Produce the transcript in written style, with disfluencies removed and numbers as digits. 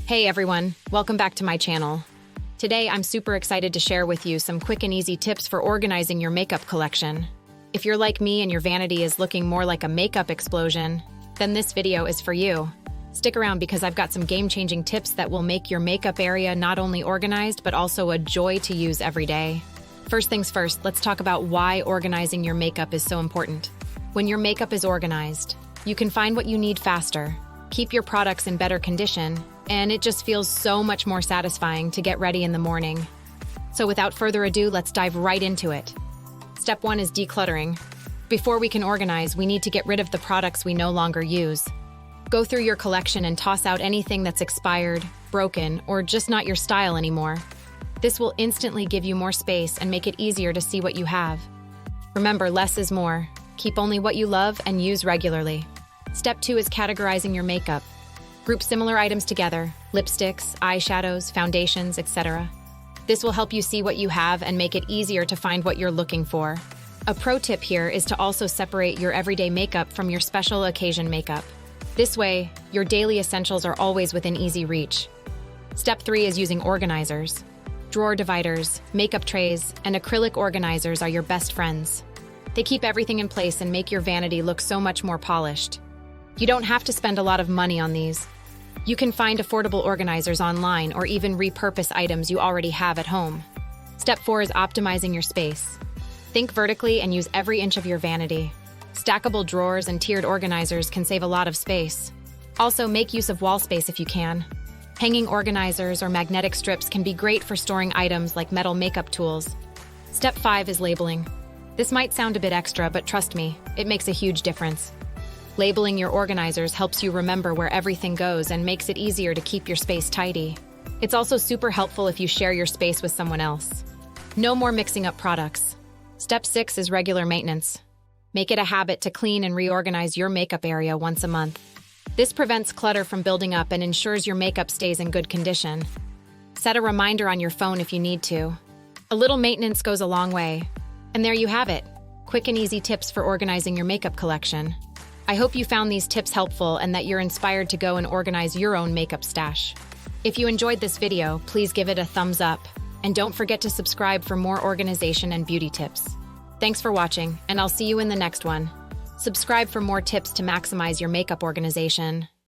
Hey everyone, welcome back to my channel. Today I'm super excited to share with you some quick and easy tips for organizing your makeup collection. If you're like me and your vanity is looking more like a makeup explosion, then this video is for you. Stick around because I've got some game-changing tips that will make your makeup area not only organized but also a joy to use every day. First things first, let's talk about why organizing your makeup is so important. When your makeup is organized, you can find what you need faster, keep your products in better condition, and it just feels so much more satisfying to get ready in the morning. So without further ado, let's dive right into it. Step 1 is decluttering. Before we can organize, we need to get rid of the products we no longer use. Go through your collection and toss out anything that's expired, broken, or just not your style anymore. This will instantly give you more space and make it easier to see what you have. Remember, less is more. Keep only what you love and use regularly. Step 2 is categorizing your makeup. Group similar items together: lipsticks, eyeshadows, foundations, etc. This will help you see what you have and make it easier to find what you're looking for. A pro tip here is to also separate your everyday makeup from your special occasion makeup. This way, your daily essentials are always within easy reach. Step 3 is using organizers. Drawer dividers, makeup trays, and acrylic organizers are your best friends. They keep everything in place and make your vanity look so much more polished. You don't have to spend a lot of money on these. You can find affordable organizers online or even repurpose items you already have at home. Step 4 is optimizing your space. Think vertically and use every inch of your vanity. Stackable drawers and tiered organizers can save a lot of space. Also, make use of wall space if you can. Hanging organizers or magnetic strips can be great for storing items like metal makeup tools. Step 5 is labeling. This might sound a bit extra, but trust me, it makes a huge difference. Labeling your organizers helps you remember where everything goes and makes it easier to keep your space tidy. It's also super helpful if you share your space with someone else. No more mixing up products. Step 6 is regular maintenance. Make it a habit to clean and reorganize your makeup area once a month. This prevents clutter from building up and ensures your makeup stays in good condition. Set a reminder on your phone if you need to. A little maintenance goes a long way. And there you have it. Quick and easy tips for organizing your makeup collection. I hope you found these tips helpful and that you're inspired to go and organize your own makeup stash. If you enjoyed this video, please give it a thumbs up. And don't forget to subscribe for more organization and beauty tips. Thanks for watching, and I'll see you in the next one. Subscribe for more tips to maximize your makeup organization.